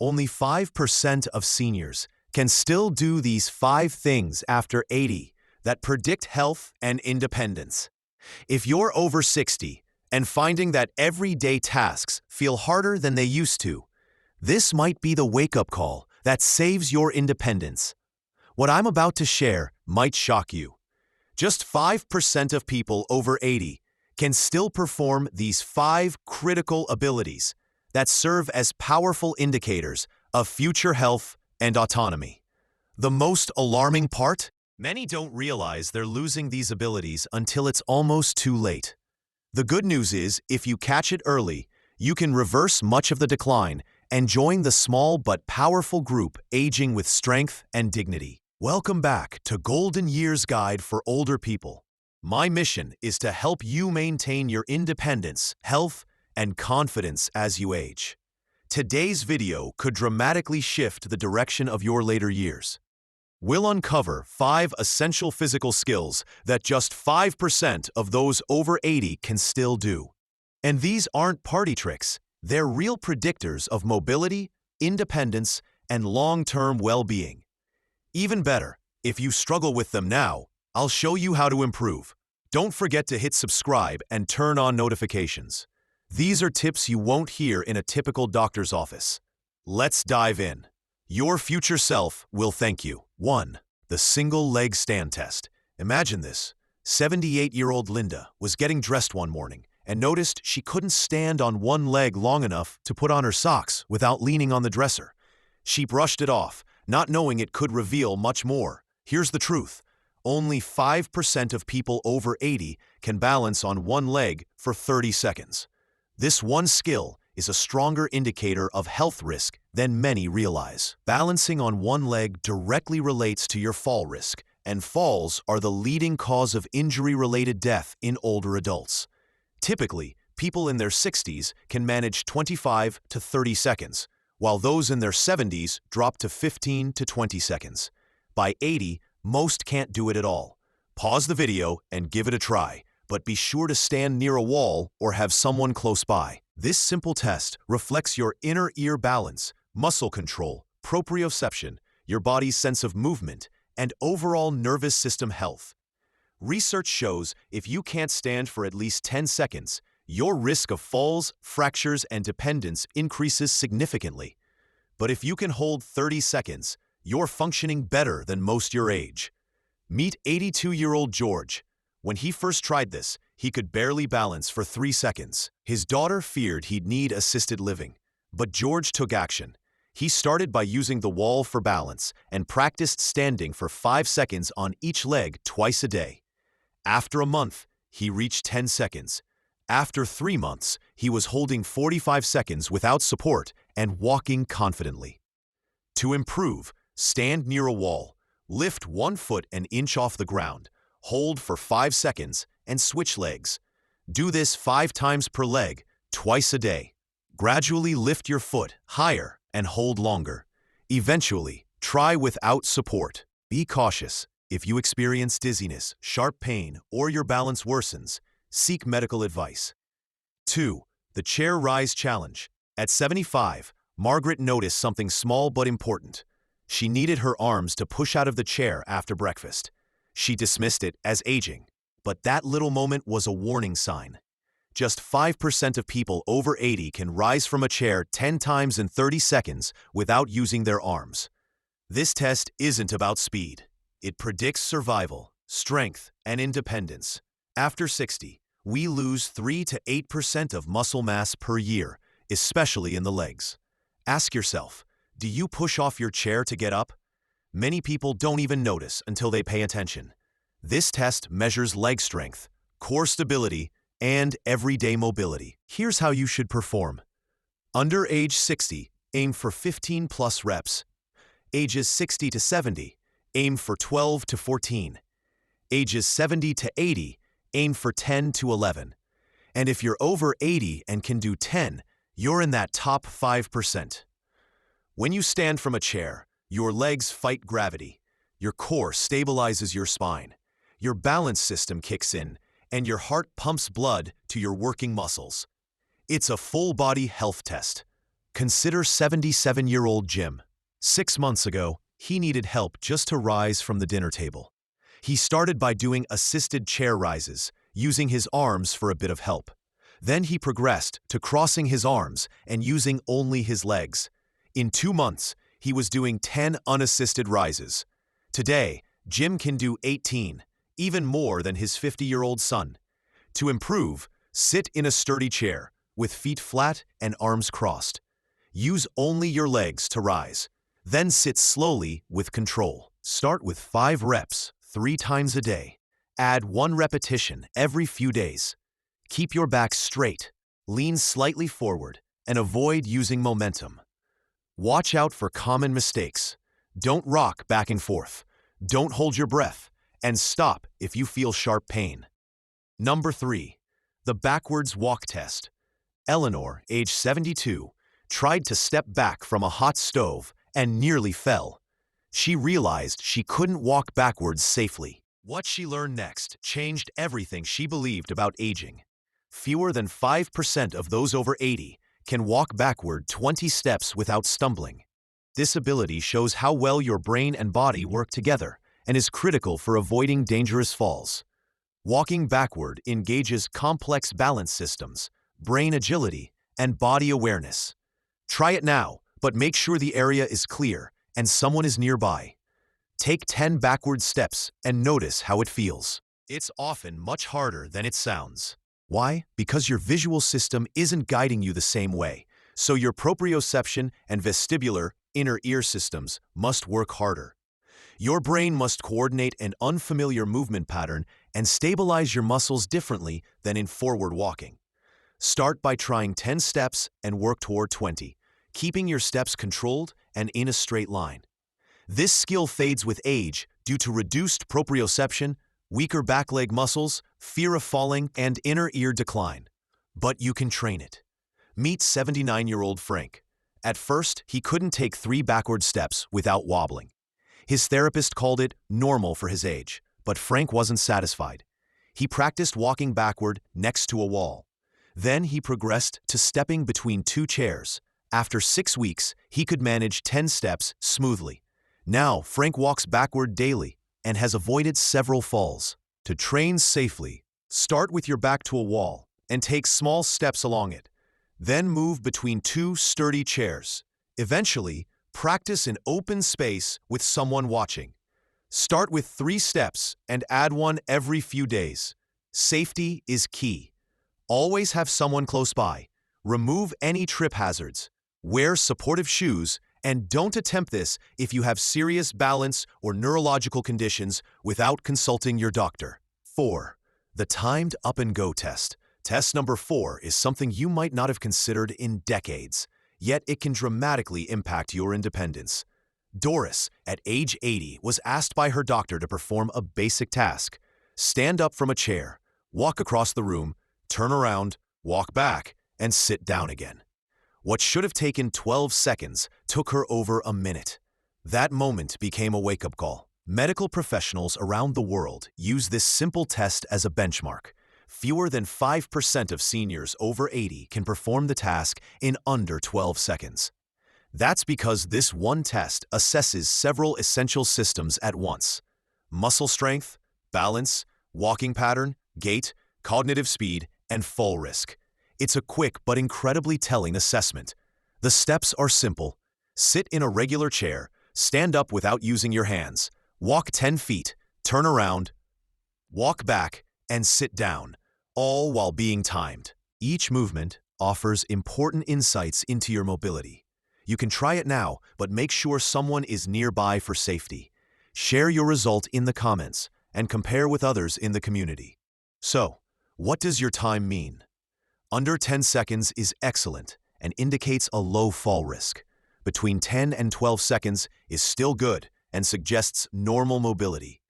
Only 5% of seniors can still do these 5 things after 80 that predict health and independence. If you're over 60 and finding that everyday tasks feel harder than they used to, this might be the wake-up call that saves your independence. What I'm about to share might shock you. Just 5% of people over 80 can still perform these 5 critical abilities that serve as powerful indicators of future health and autonomy. The most alarming part? Many don't realize they're losing these abilities until it's almost too late. The good news is, if you catch it early, you can reverse much of the decline and join the small but powerful group aging with strength and dignity. Welcome back to Golden Years Guide for Older People. My mission is to help you maintain your independence, health, and confidence as you age. Today's video could dramatically shift the direction of your later years. We'll uncover 5 essential physical skills that just 5% of those over 80 can still do. And these aren't party tricks. They're real predictors of mobility, independence, and long-term well-being. Even better, if you struggle with them now, I'll show you how to improve. Don't forget to hit subscribe and turn on notifications. These are tips you won't hear in a typical doctor's office. Let's dive in. Your future self will thank you. 1. The single leg stand test. Imagine this. 78-year-old Linda was getting dressed one morning and noticed she couldn't stand on one leg long enough to put on her socks without leaning on the dresser. She brushed it off, not knowing it could reveal much more. Here's the truth. Only 5% of people over 80 can balance on one leg for 30 seconds. This one skill is a stronger indicator of health risk than many realize. Balancing on one leg directly relates to your fall risk, and falls are the leading cause of injury-related death in older adults. Typically, people in their 60s can manage 25 to 30 seconds, while those in their 70s drop to 15 to 20 seconds. By 80, most can't do it at all. Pause the video and give it a try, but be sure to stand near a wall or have someone close by. This simple test reflects your inner ear balance, muscle control, proprioception, your body's sense of movement, and overall nervous system health. Research shows if you can't stand for at least 10 seconds, your risk of falls, fractures, and dependence increases significantly. But if you can hold 30 seconds, you're functioning better than most your age. Meet 82-year-old George. When he first tried this, he could barely balance for 3 seconds. His daughter feared he'd need assisted living, but George took action. He started by using the wall for balance and practiced standing for 5 seconds on each leg twice a day. After a month, he reached 10 seconds. After 3 months, he was holding 45 seconds without support and walking confidently. To improve, stand near a wall, lift 1 foot an inch off the ground, hold for 5 seconds, and switch legs. Do this 5 times per leg, twice a day. Gradually lift your foot higher and hold longer. Eventually, try without support. Be cautious. If you experience dizziness, sharp pain, or your balance worsens, seek medical advice. 2. The Chair Rise Challenge. At 75, Margaret noticed something small but important. She needed her arms to push out of the chair after breakfast. She dismissed it as aging, but that little moment was a warning sign. Just 5% of people over 80 can rise from a chair 10 times in 30 seconds without using their arms. This test isn't about speed. It predicts survival, strength, and independence. After 60, we lose 3 to 8% of muscle mass per year, especially in the legs. Ask yourself, do you push off your chair to get up? Many people don't even notice until they pay attention. This test measures leg strength, core stability, and everyday mobility. Here's how you should perform. Under age 60, aim for 15+ reps. Ages 60 to 70, aim for 12 to 14. Ages 70 to 80, aim for 10 to 11. And if you're over 80 and can do 10, you're in that top 5%. When you stand from a chair, your legs fight gravity, your core stabilizes your spine, your balance system kicks in, and your heart pumps blood to your working muscles. It's a full-body health test. Consider 77-year-old Jim. 6 months ago, he needed help just to rise from the dinner table. He started by doing assisted chair rises, using his arms for a bit of help. Then he progressed to crossing his arms and using only his legs. In 2 months, he was doing 10 unassisted rises. Today, Jim can do 18, even more than his 50-year-old son. To improve, sit in a sturdy chair, with feet flat and arms crossed. Use only your legs to rise. Then sit slowly with control. Start with 5 reps, 3 times a day. Add 1 repetition every few days. Keep your back straight, lean slightly forward, and avoid using momentum. Watch out for common mistakes. Don't rock back and forth. Don't hold your breath, and stop if you feel sharp pain. Number 3. The backwards walk test. Eleanor, age 72, tried to step back from a hot stove and nearly fell. She realized she couldn't walk backwards safely. What she learned next changed everything she believed about aging. Fewer than 5% of those over 80 can walk backward 20 steps without stumbling. This ability shows how well your brain and body work together and is critical for avoiding dangerous falls. Walking backward engages complex balance systems, brain agility, and body awareness. Try it now, but make sure the area is clear and someone is nearby. Take 10 backward steps and notice how it feels. It's often much harder than it sounds. Why? Because your visual system isn't guiding you the same way, so your proprioception and vestibular inner ear systems must work harder. Your brain must coordinate an unfamiliar movement pattern and stabilize your muscles differently than in forward walking. Start by trying 10 steps and work toward 20, keeping your steps controlled and in a straight line. This skill fades with age due to reduced proprioception, weaker back leg muscles, fear of falling, and inner ear decline. But you can train it. Meet 79-year-old Frank. At first, he couldn't take 3 backward steps without wobbling. His therapist called it normal for his age, but Frank wasn't satisfied. He practiced walking backward next to a wall. Then he progressed to stepping between 2 chairs. After 6 weeks, he could manage 10 steps smoothly. Now, Frank walks backward daily and has avoided several falls. To train safely, start with your back to a wall and take small steps along it. Then move between 2 sturdy chairs. Eventually, practice in open space with someone watching. Start with 3 steps and add 1 every few days. Safety is key. Always have someone close by. Remove any trip hazards. Wear supportive shoes, and don't attempt this if you have serious balance or neurological conditions without consulting your doctor. 4. The timed up and go test. Test number 4 is something you might not have considered in decades, yet it can dramatically impact your independence. Doris, at age 80, was asked by her doctor to perform a basic task. Stand up from a chair, walk across the room, turn around, walk back, and sit down again. What should have taken 12 seconds took her over a minute. That moment became a wake-up call. Medical professionals around the world use this simple test as a benchmark. Fewer than 5% of seniors over 80 can perform the task in under 12 seconds. That's because this one test assesses several essential systems at once: muscle strength, balance, walking pattern, gait, cognitive speed, and fall risk. It's a quick but incredibly telling assessment. The steps are simple. Sit in a regular chair, stand up without using your hands, walk 10 feet, turn around, walk back, and sit down, all while being timed. Each movement offers important insights into your mobility. You can try it now, but make sure someone is nearby for safety. Share your result in the comments and compare with others in the community. So, what does your time mean? Under 10 seconds is excellent and indicates a low fall risk. Between 10 and 12 seconds is still good and suggests normal mobility.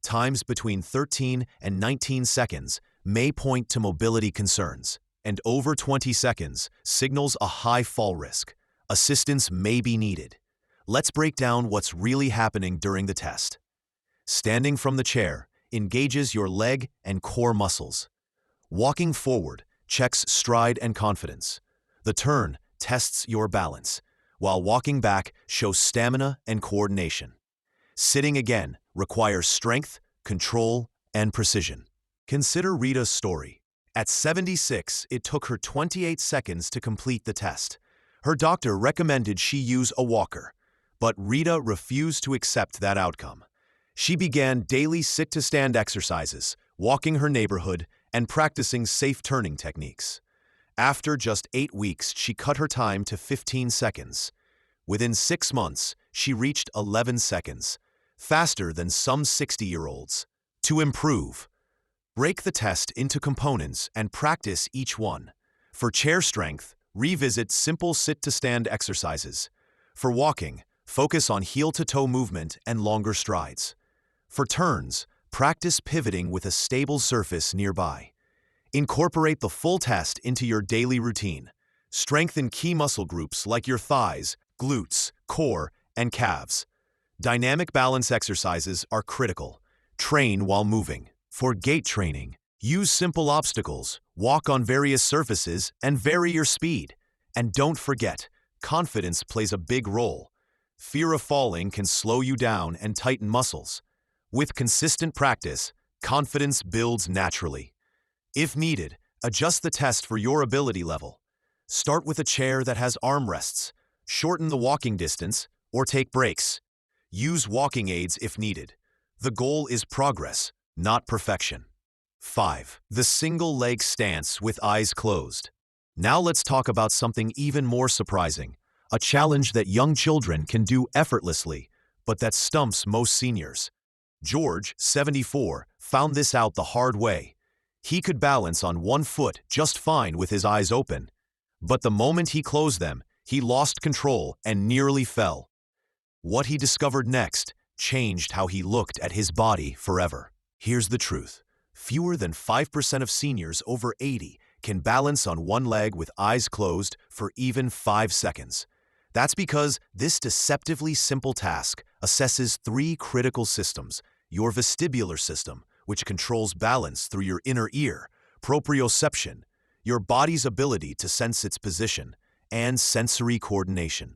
Times between 13 and 19 seconds may point to mobility concerns, and over 20 seconds signals a high fall risk. Assistance may be needed. Let's break down what's really happening during the test. Standing from the chair engages your leg and core muscles. Walking forward checks stride and confidence. The turn tests your balance, while walking back shows stamina and coordination. Sitting again requires strength, control, and precision. Consider Rita's story. At 76, it took her 28 seconds to complete the test. Her doctor recommended she use a walker, but Rita refused to accept that outcome. She began daily sit-to-stand exercises, walking her neighborhood, and practicing safe turning techniques. After just 8 weeks, she cut her time to 15 seconds. Within 6 months, she reached 11 seconds, faster than some 60-year-olds. To improve, break the test into components and practice each one. For chair strength, revisit simple sit-to-stand exercises. For walking, focus on heel-to-toe movement and longer strides. For turns, practice pivoting with a stable surface nearby. Incorporate the full test into your daily routine. Strengthen key muscle groups like your thighs, glutes, core, and calves. Dynamic balance exercises are critical. Train while moving. For gait training, use simple obstacles, walk on various surfaces, and vary your speed. And don't forget, confidence plays a big role. Fear of falling can slow you down and tighten muscles. With consistent practice, confidence builds naturally. If needed, adjust the test for your ability level. Start with a chair that has armrests, shorten the walking distance, or take breaks. Use walking aids if needed. The goal is progress, not perfection. 5. The single leg stance with eyes closed. Now let's talk about something even more surprising, a challenge that young children can do effortlessly, but that stumps most seniors. George, 74, found this out the hard way. He could balance on one foot just fine with his eyes open, but the moment he closed them, he lost control and nearly fell. What he discovered next changed how he looked at his body forever. Here's the truth. Fewer than 5% of seniors over 80 can balance on one leg with eyes closed for even 5 seconds. That's because this deceptively simple task assesses 3 critical systems: your vestibular system, which controls balance through your inner ear, proprioception, your body's ability to sense its position, and sensory coordination.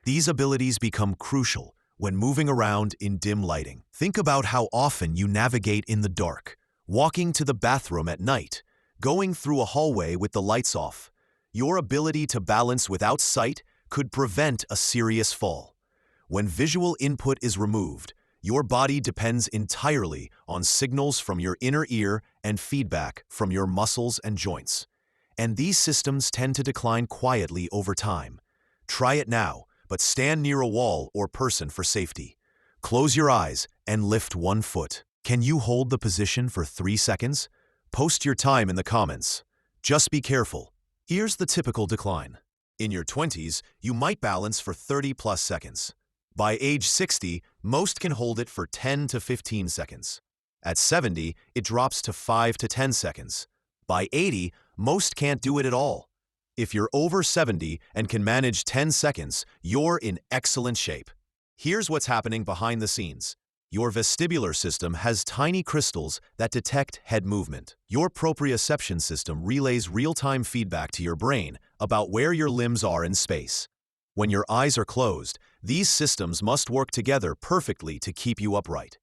These abilities become crucial when moving around in dim lighting. Think about how often you navigate in the dark, walking to the bathroom at night, going through a hallway with the lights off. Your ability to balance without sight could prevent a serious fall. When visual input is removed, your body depends entirely on signals from your inner ear and feedback from your muscles and joints. And these systems tend to decline quietly over time. Try it now, but stand near a wall or person for safety. Close your eyes and lift one foot. Can you hold the position for 3 seconds? Post your time in the comments. Just be careful. Here's the typical decline. In your 20s, you might balance for 30+ seconds. By age 60, most can hold it for 10 to 15 seconds. At 70, it drops to 5 to 10 seconds. By 80, most can't do it at all. If you're over 70 and can manage 10 seconds, you're in excellent shape. Here's what's happening behind the scenes. Your vestibular system has tiny crystals that detect head movement. Your proprioception system relays real-time feedback to your brain about where your limbs are in space. When your eyes are closed, these systems must work together perfectly to keep you upright.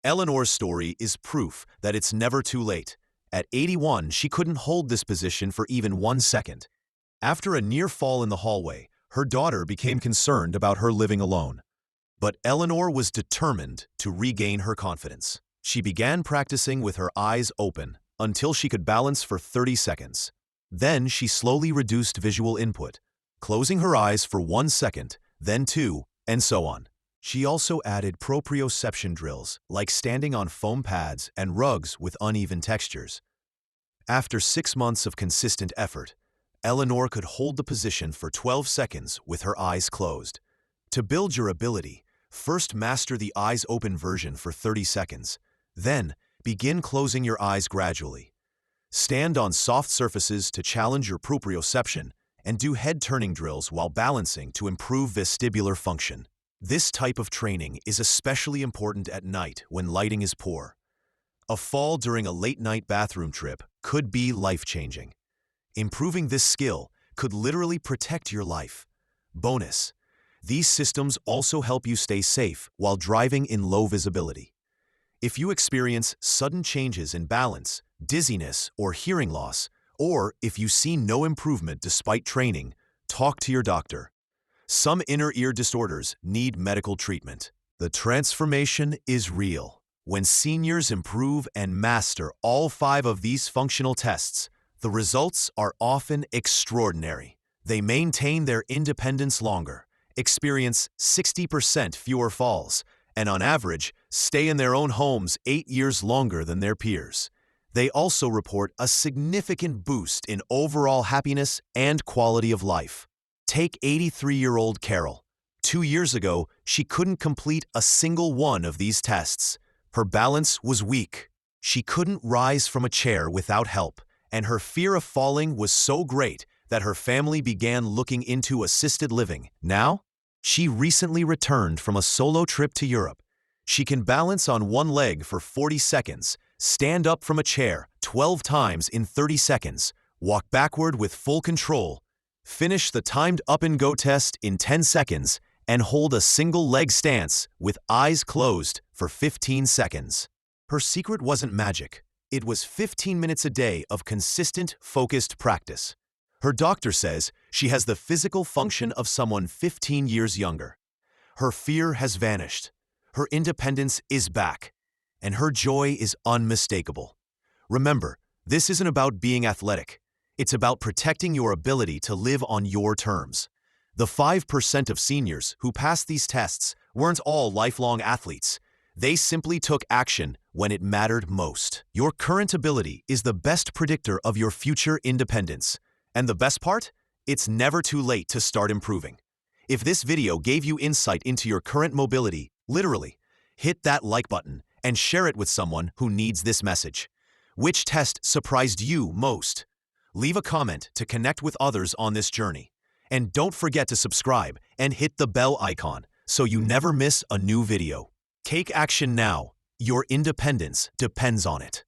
Eleanor's story is proof that it's never too late. At 81, she couldn't hold this position for even 1 second. After a near fall in the hallway, her daughter became concerned about her living alone. But Eleanor was determined to regain her confidence. She began practicing with her eyes open until she could balance for 30 seconds. Then she slowly reduced visual input, closing her eyes for 1 second, then 2, and so on. She also added proprioception drills, like standing on foam pads and rugs with uneven textures. After 6 months of consistent effort, Eleanor could hold the position for 12 seconds with her eyes closed. To build your ability, first master the eyes open version for 30 seconds. Then, begin closing your eyes gradually. Stand on soft surfaces to challenge your proprioception, and do head-turning drills while balancing to improve vestibular function. This type of training is especially important at night when lighting is poor. A fall during a late-night bathroom trip could be life-changing. Improving this skill could literally protect your life. Bonus: these systems also help you stay safe while driving in low visibility. If you experience sudden changes in balance, dizziness, or hearing loss, or if you see no improvement despite training, talk to your doctor. Some inner ear disorders need medical treatment. The transformation is real. When seniors improve and master all 5 of these functional tests, the results are often extraordinary. They maintain their independence longer, experience 60% fewer falls, and on average, stay in their own homes 8 years longer than their peers. They also report a significant boost in overall happiness and quality of life. Take 83-year-old Carol. 2 years ago, she couldn't complete a single one of these tests. Her balance was weak. She couldn't rise from a chair without help, and her fear of falling was so great that her family began looking into assisted living. Now, she recently returned from a solo trip to Europe. She can balance on one leg for 40 seconds, stand up from a chair 12 times in 30 seconds, walk backward with full control, finish the timed up-and-go test in 10 seconds, and hold a single leg stance with eyes closed for 15 seconds. Her secret wasn't magic. It was 15 minutes a day of consistent, focused practice. Her doctor says she has the physical function of someone 15 years younger. Her fear has vanished. Her independence is back, and her joy is unmistakable. Remember, this isn't about being athletic. It's about protecting your ability to live on your terms. The 5% of seniors who passed these tests weren't all lifelong athletes. They simply took action when it mattered most. Your current ability is the best predictor of your future independence. And the best part? It's never too late to start improving. If this video gave you insight into your current mobility, literally, hit that like button and share it with someone who needs this message. Which test surprised you most? Leave a comment to connect with others on this journey. And don't forget to subscribe and hit the bell icon so you never miss a new video. Take action now. Your independence depends on it.